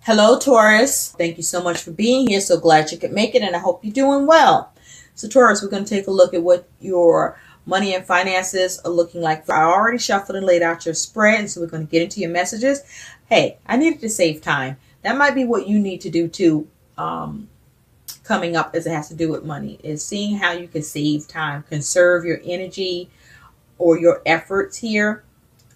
Hello, Taurus. Thank you so much for being here. So glad you could make it, and I hope you're doing well. So, Taurus, we're going to take a look at what your money and finances are looking like. I already shuffled and laid out your spread, and so we're going to get into your messages. Hey, I needed to save time. That might be what you need to do too, coming up as it has to do with money, is seeing how you can save time, conserve your energy or your efforts here.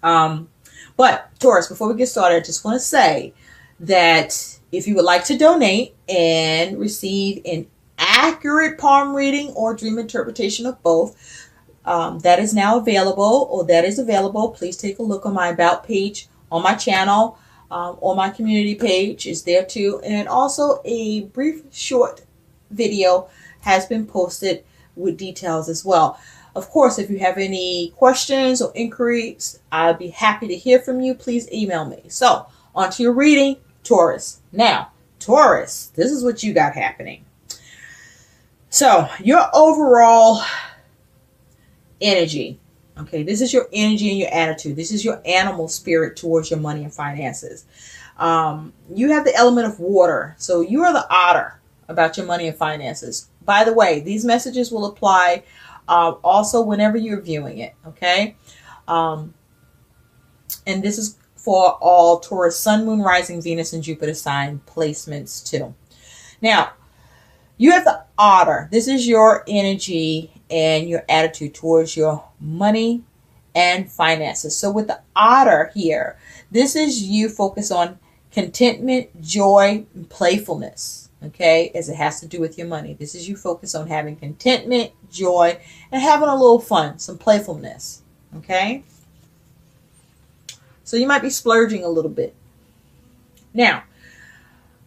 But, Taurus, before we get started, I just want to say that if you would like to donate and receive an accurate palm reading or dream interpretation of both, that is now available, or that is available. Please take a look on my About page on my channel, or my community page is there too. And also a brief short video has been posted with details as well. Of course, if you have any questions or inquiries, I'd be happy to hear from you. Please email me. So, on to your reading, Taurus. Now, Taurus, this is what you got happening. So, your overall energy, okay, this is your energy and your attitude. This is your animal spirit towards your money and finances. You have the element of water, so you are the otter about your money and finances. By the way, these messages will apply also whenever you're viewing it, okay? And this is for all Taurus, Sun, Moon, Rising, Venus, and Jupiter sign placements too. Now, you have the otter. This is your energy and your attitude towards your money and finances. So with the otter here, this is you focus on contentment, joy, and playfulness, okay, as it has to do with your money. This is you focus on having contentment, joy, and having a little fun, some playfulness, okay? So you might be splurging a little bit. Now,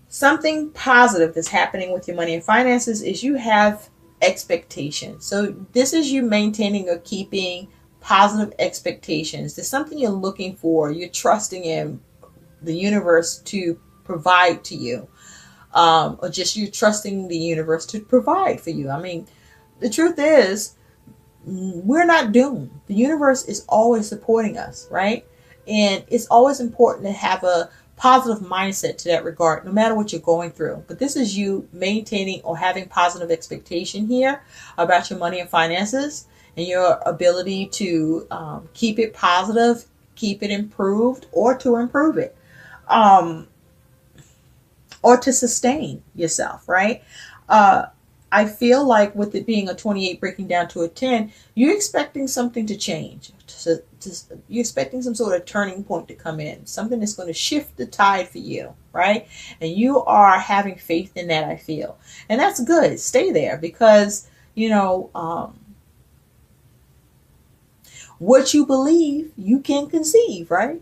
something positive that's happening with your money and finances is you have expectations. So this is you maintaining or keeping positive expectations. There's something you're looking for. You're trusting in the universe to provide to you. Or just you trusting the universe to provide for you. I mean, the truth is, we're not doomed. The universe is always supporting us, right? And it's always important to have a positive mindset to that regard, no matter what you're going through. But this is you maintaining or having positive expectation here about your money and finances, and your ability to keep it positive, keep it improved, or to improve it, or to sustain yourself, right? I feel like with it being a 28 breaking down to a 10, you're expecting something to change. You're expecting some sort of turning point to come in, something that's going to shift the tide for you, right? And you are having faith in that, I feel. And that's good. Stay there, because, you know, what you believe, you can conceive, right?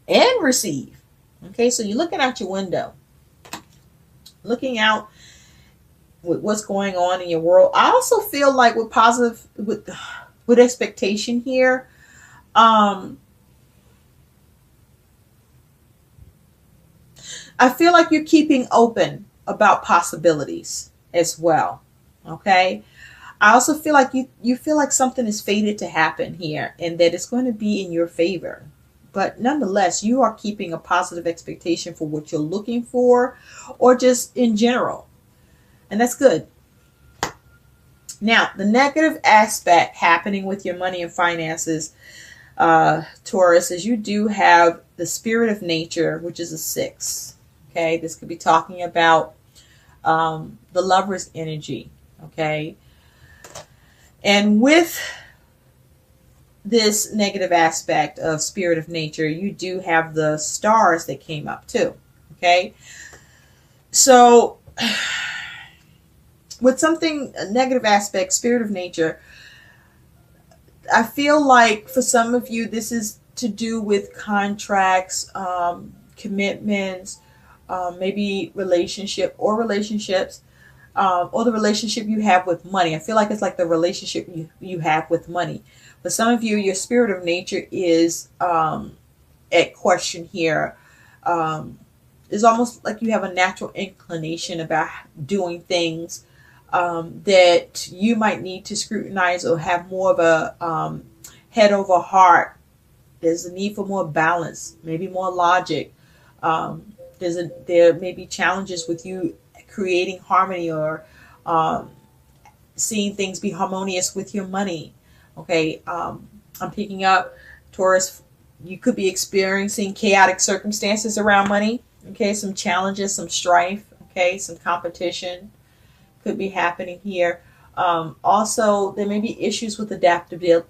And receive. Okay, so you're looking out your window, looking out with what's going on in your world. I also feel like with positive, with expectation here, I feel like you're keeping open about possibilities as well. Okay. I also feel like you feel like something is fated to happen here, and that it's going to be in your favor. But nonetheless, you are keeping a positive expectation for what you're looking for, or just in general. And that's good. Now, the negative aspect happening with your money and finances, Taurus, is you do have the spirit of nature, which is a 6. Okay, this could be talking about the lover's energy. Okay, and with this negative aspect of spirit of nature, you do have the stars that came up too. Okay, so with something, a negative aspect, spirit of nature, I feel like for some of you, this is to do with contracts, commitments, maybe relationship or relationships, or the relationship you have with money. I feel like it's like the relationship you have with money. For some of you, your spirit of nature is at question here. It's almost like you have a natural inclination about doing things that you might need to scrutinize or have more of a head over heart. There's a need for more balance, maybe more logic, There may be challenges with you creating harmony or seeing things be harmonious with your money. Okay, I'm picking up, Taurus, you could be experiencing chaotic circumstances around money. Okay, some challenges, some strife. Okay, some competition could be happening here. Also, there may be issues with adaptability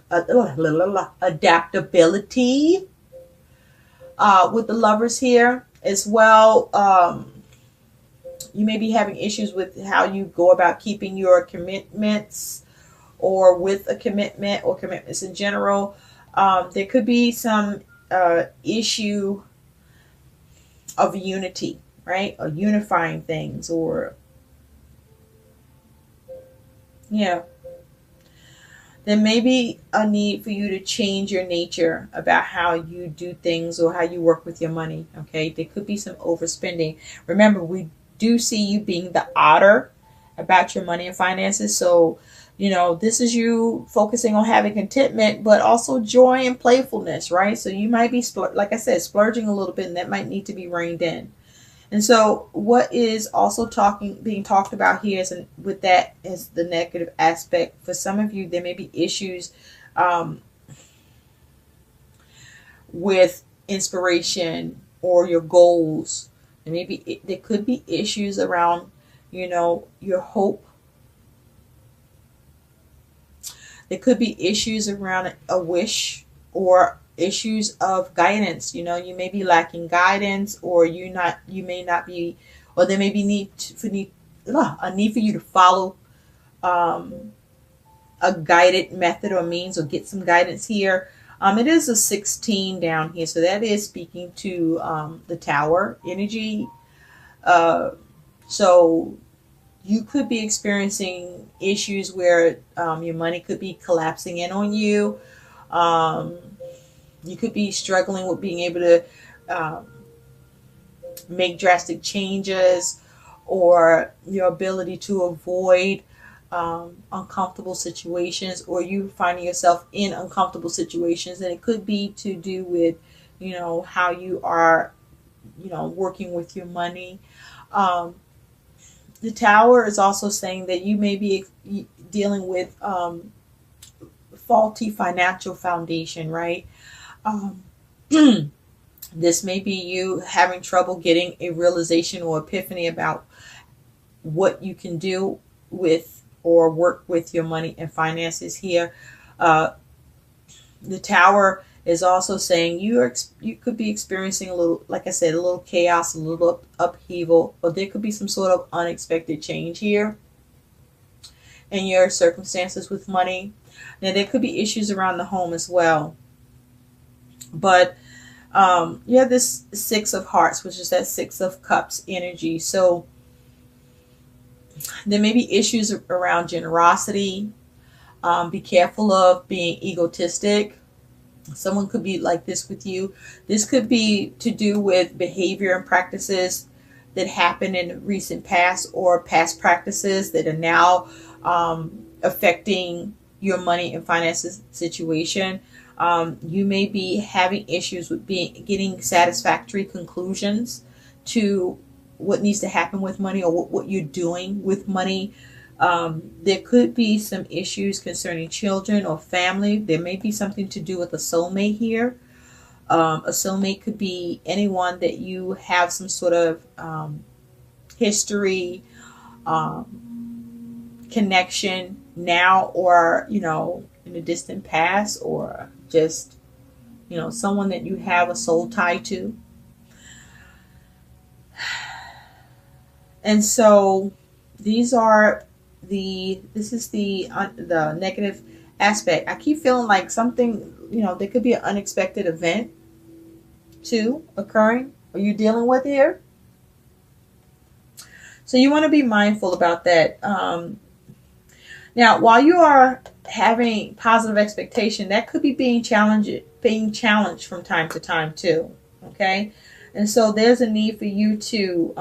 with the lovers here as well. You may be having issues with how you go about keeping your commitments, or with a commitment, or commitments in general. There could be some issue of unity, right? Or unifying things, or yeah. There may be a need for you to change your nature about how you do things or how you work with your money. Okay, there could be some overspending. Remember, we do see you being the otter about your money and finances. So, you know, this is you focusing on having contentment, but also joy and playfulness, right? So you might be, like I said, splurging a little bit, and that might need to be reined in. And so what is also being talked about here is, with that is the negative aspect. For some of you, there may be issues with inspiration or your goals. And maybe there could be issues around, you know, your hope. There could be issues around a wish, or issues of guidance. You know, you may be lacking guidance, or you may not be, or there may be a need for you to follow a guided method or means, or get some guidance here. It is a 16 down here, so that is speaking to the Tower energy. So you could be experiencing issues where your money could be collapsing in on you. You could be struggling with being able to make drastic changes, or your ability to avoid uncomfortable situations, or you finding yourself in uncomfortable situations. And it could be to do with, you know, how you are, you know, working with your money. The Tower is also saying that you may be dealing with faulty financial foundation, right? This may be you having trouble getting a realization or epiphany about what you can do with or work with your money and finances here. The Tower is also saying you could be experiencing a little, like I said, a little chaos, a little upheaval, or there could be some sort of unexpected change here in your circumstances with money. Now, there could be issues around the home as well. But you have this Six of Hearts, which is that Six of Cups energy. So there may be issues around generosity. Be careful of being egotistic. Someone could be like this with you. This could be to do with behavior and practices that happened in the recent past, or past practices that are now affecting your money and finances situation. You may be having issues with getting satisfactory conclusions to what needs to happen with money, or what you're doing with money. There could be some issues concerning children or family. There may be something to do with a soulmate here. A soulmate could be anyone that you have some sort of history, connection now, or, you know, in the distant past, or just, you know, someone that you have a soul tie to. And so this is the negative aspect. I keep feeling like something, you know, there could be an unexpected event too occurring, or you dealing with here. So you want to be mindful about that. Now, while you are having positive expectation, that could be being challenged from time to time too. Okay, and so there's a need for you to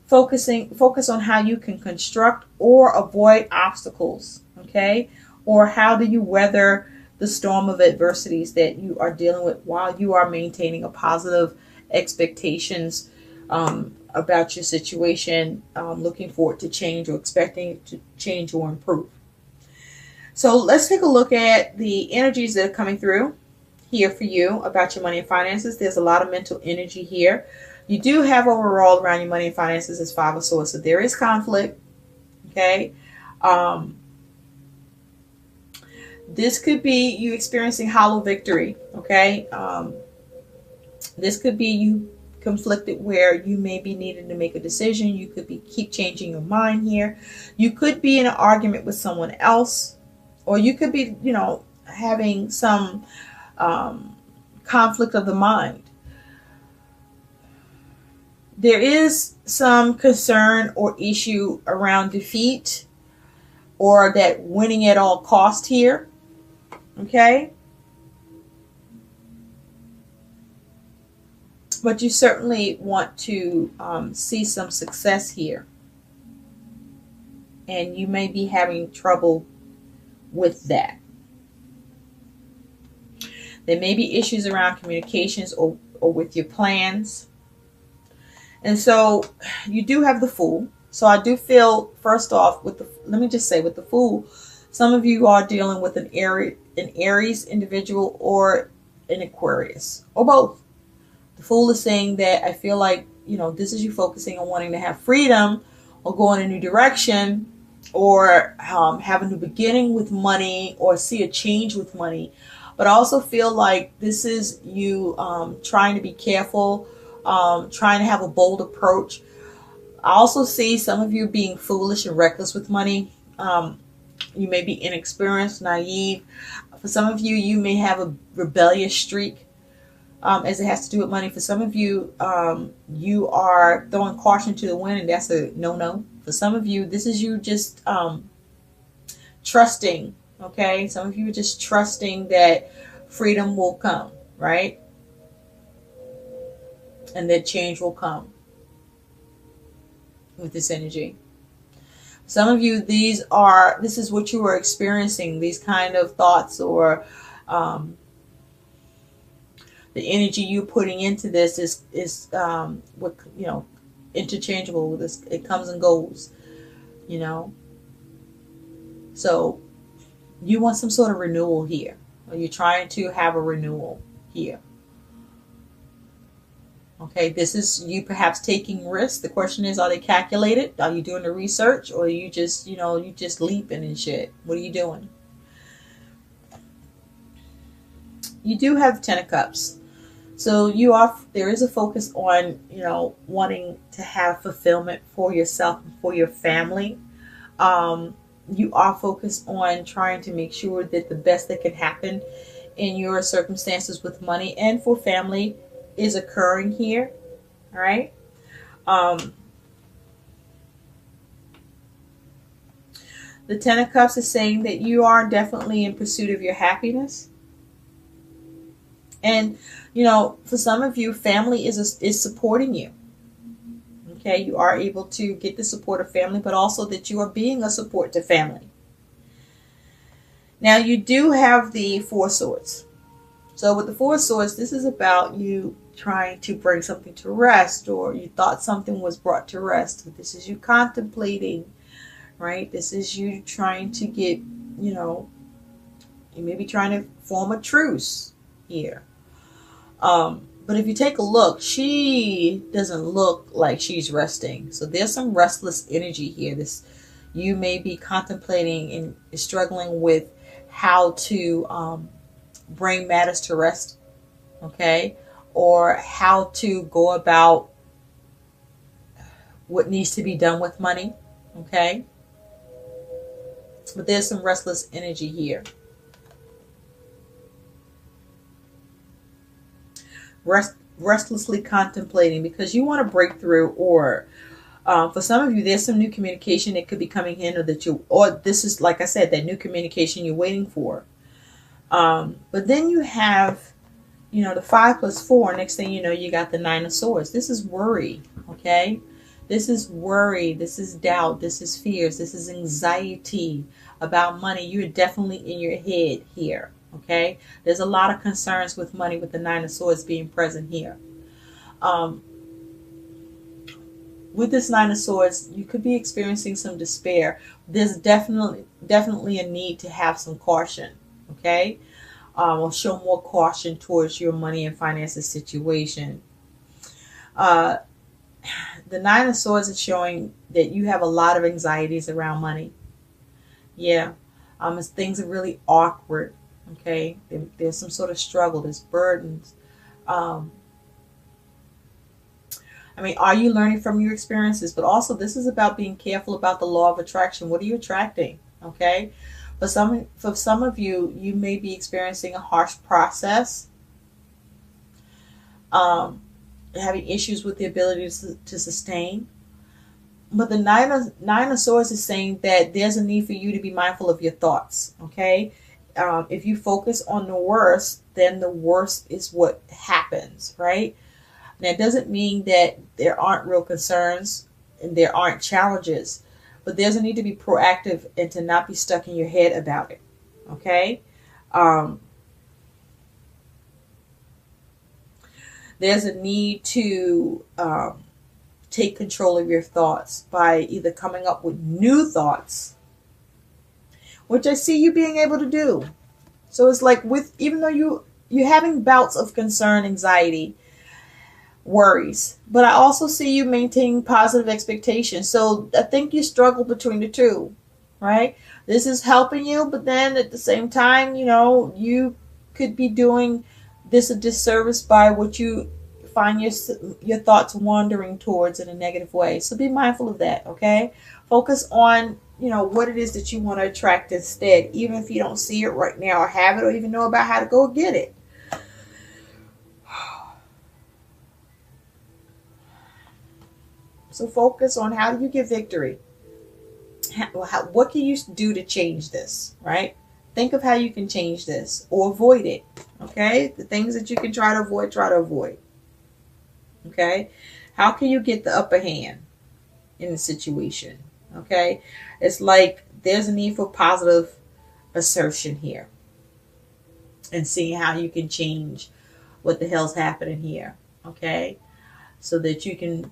focus on how you can construct or avoid obstacles. Okay, or how do you weather the storm of adversities that you are dealing with while you are maintaining a positive expectations about your situation, looking forward to change or expecting it to change or improve. So let's take a look at the energies that are coming through here for you about your money and finances. There's a lot of mental energy here. You do have overall around your money and finances as Five of Swords, so there is conflict. Okay. This could be you experiencing hollow victory. Okay. This could be you conflicted where you may be needing to make a decision. You could be keep changing your mind here. You could be in an argument with someone else, or you could be, having some conflict of the mind. There is some concern or issue around defeat or that winning at all cost here. Okay. But you certainly want to see some success here. And you may be having trouble with that. There may be issues around communications or with your plans. And so you do have the Fool. So I do feel, first off, let me just say with the Fool, some of you are dealing with an Aries individual or an Aquarius, or both. The Fool is saying that I feel like, this is you focusing on wanting to have freedom or go in a new direction or have a new beginning with money or see a change with money. But I also feel like this is you trying to be careful, trying to have a bold approach. I also see some of you being foolish and reckless with money. You may be inexperienced, naive. For some of you, you may have a rebellious streak as it has to do with money. For some of you, you are throwing caution to the wind, and that's a no-no. For some of you, this is you just trusting, okay? Some of you are just trusting that freedom will come, right? And that change will come with this energy. Some of you, this is what you are experiencing, these kind of thoughts or the energy you're putting into this is what, interchangeable with this. It comes and goes, So you want some sort of renewal here. Or you're trying to have a renewal here. Okay, this is you perhaps taking risks. The question is, are they calculated? Are you doing the research? Or are you just, you just leaping and shit? What are you doing? You do have Ten of Cups. So there is a focus on, wanting to have fulfillment for yourself and for your family. You are focused on trying to make sure that the best that can happen in your circumstances with money and for family is occurring here. All right. The Ten of Cups is saying that you are definitely in pursuit of your happiness. And, for some of you, family is supporting you. Okay, you are able to get the support of family, but also that you are being a support to family. Now, you do have the Four Swords. So with the Four Swords, this is about you trying to bring something to rest, or you thought something was brought to rest. This is you contemplating, right? This is you trying to get, you may be trying to form a truce here. But if you take a look, she doesn't look like she's resting. So there's some restless energy here. You may be contemplating and struggling with how to bring matters to rest, okay? Or how to go about what needs to be done with money, okay? But there's some restless energy here. Restlessly contemplating because you want to break through, or for some of you, there's some new communication that could be coming in, or this is, like I said, that new communication you're waiting for. But then you have, the 5 + 4. Next thing you know, you got the 9 of Swords. This is worry, okay? This is worry. This is doubt. This is fears. This is anxiety about money. You're definitely in your head here, Okay, there's a lot of concerns with money with the Nine of Swords being present here. With this Nine of Swords, you could be experiencing some despair. There's definitely a need to have some caution. Okay, or show more caution towards your money and finances situation. The Nine of Swords is showing that you have a lot of anxieties around money. Yeah, things are really awkward. Okay, there's some sort of struggle. There's burdens. I mean, are you learning from your experiences? But also, this is about being careful about the law of attraction. What are you attracting? Okay, for some of you, you may be experiencing a harsh process, having issues with the ability to sustain. But the Nine of Swords is saying that there's a need for you to be mindful of your thoughts. Okay, if you focus on the worst, then the worst is what happens, right? That doesn't mean that there aren't real concerns and there aren't challenges, but there's a need to be proactive and to not be stuck in your head about it. Okay? There's a need to take control of your thoughts by either coming up with new thoughts, which I see you being able to do. So it's like even though you're having bouts of concern, anxiety, worries, but I also see you maintaining positive expectations. So I think you struggle between the two, right? This is helping you, but then at the same time, you could be doing this a disservice by what you find your thoughts wandering towards in a negative way. So be mindful of that, okay? Focus on, what it is that you want to attract instead, even if you don't see it right now or have it or even know about how to go get it. So focus on how do you get victory? What can you do to change this, right? Think of how you can change this or avoid it, okay? The things that you can try to avoid, okay? How can you get the upper hand in the situation, okay? It's like there's a need for positive assertion here and seeing how you can change what the hell's happening here, okay? So that you can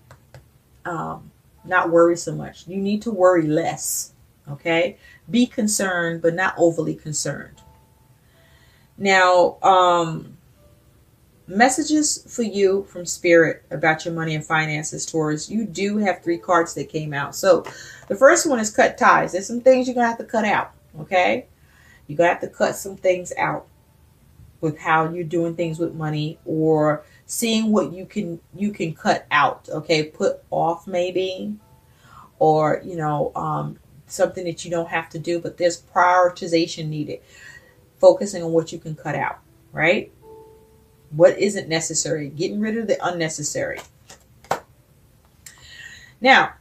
not worry so much. You need to worry less, okay? Be concerned, but not overly concerned. Now, messages for you from Spirit about your money and finances, Taurus. You do have 3 cards that came out. So the first one is cut ties. There's some things you're going to have to cut out, okay? You're going to have to cut some things out with how you're doing things with money, or seeing what you can cut out, okay? Put off maybe, or, something that you don't have to do, but there's prioritization needed. Focusing on what you can cut out, right? What isn't necessary. Getting rid of the unnecessary. Now,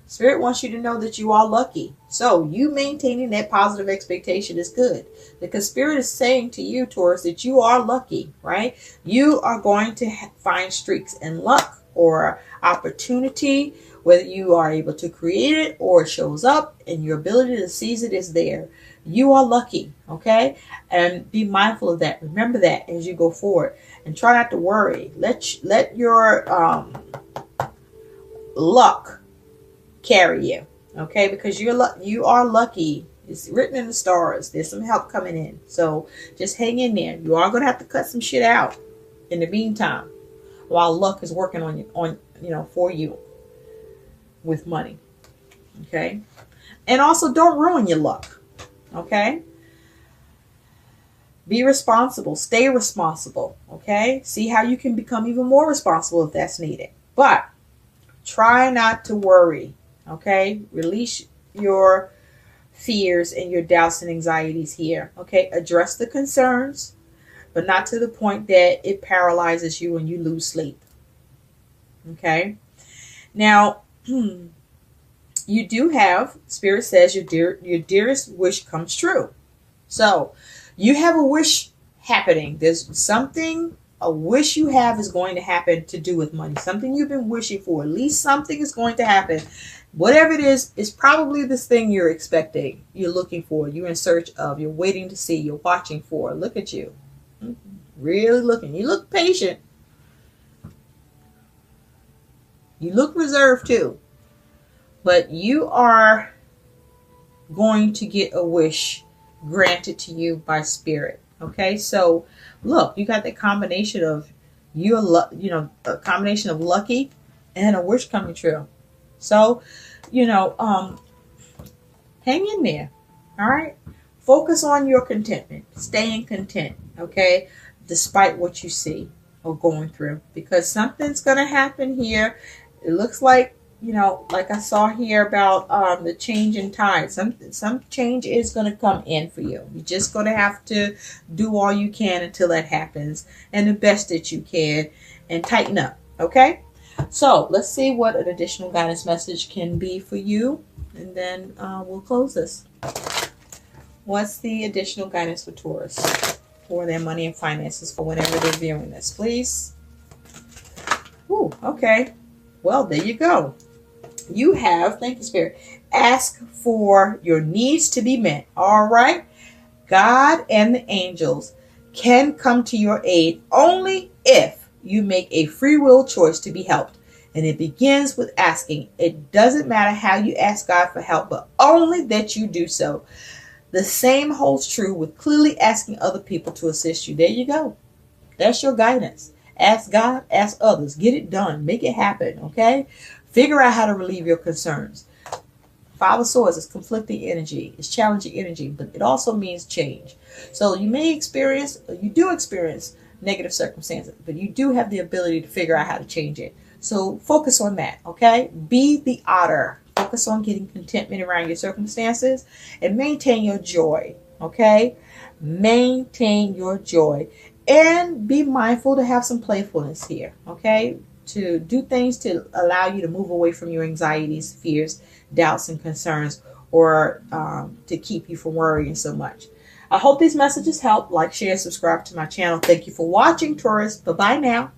Spirit wants you to know that you are lucky. So you maintaining that positive expectation is good, because Spirit is saying to you, Taurus, that you are lucky, right? You are going to find streaks in luck or opportunity, whether you are able to create it or it shows up and your ability to seize it is there. You are lucky, okay? And be mindful of that. Remember that as you go forward, and try not to worry. Let your luck carry you, okay? Because you are lucky. It's written in the stars. There's some help coming in. So just hang in there. You are going to have to cut some shit out in the meantime, while luck is working for you with money, okay? And also, don't ruin your luck, okay? Be responsible. Stay responsible, okay? See how you can become even more responsible if that's needed. But try not to worry, okay? Release your fears and your doubts and anxieties here, okay? Address the concerns, but not to the point that it paralyzes you and you lose sleep, okay? Now, you do have, Spirit says, your dearest wish comes true. So you have a wish happening. There's something a wish you have is going to happen to do with money. Something you've been wishing for. At least something is going to happen. Whatever it is probably this thing you're expecting, you're looking for, you're in search of, you're waiting to see, you're watching for. Look at you. Really looking. You look patient. You look reserved too. But you are going to get a wish granted to you by spirit. Okay, so look, you got the combination of a combination of lucky and a wish coming true. So, hang in there. All right, focus on your contentment, staying content. Okay, despite what you see or going through, because something's gonna happen here. It looks like, like I saw here about the change in tide. Some change is going to come in for you. You're just going to have to do all you can until that happens, and the best that you can, and tighten up. Okay? So let's see what an additional guidance message can be for you, and then we'll close this. What's the additional guidance for Taurus for their money and finances for whenever they're viewing this, please? Ooh, okay. Well, there you go. You have, thank you, Spirit, ask for your needs to be met. All right. God and the angels can come to your aid only if you make a free will choice to be helped. And it begins with asking. It doesn't matter how you ask God for help, but only that you do so. The same holds true with clearly asking other people to assist you. There you go. That's your guidance. Ask God, ask others. Get it done. Make it happen, okay? Figure out how to relieve your concerns. Five of Swords is conflicting energy. It's challenging energy, but it also means change. So you may experience, or you do experience negative circumstances, but you do have the ability to figure out how to change it. So focus on that, okay? Be the otter. Focus on getting contentment around your circumstances and maintain your joy, okay? Maintain your joy. And be mindful to have some playfulness here, okay? To do things to allow you to move away from your anxieties, fears, doubts, and concerns, or to keep you from worrying so much. I hope these messages help. Like, share, subscribe to my channel. Thank you for watching, Taurus. Bye-bye now.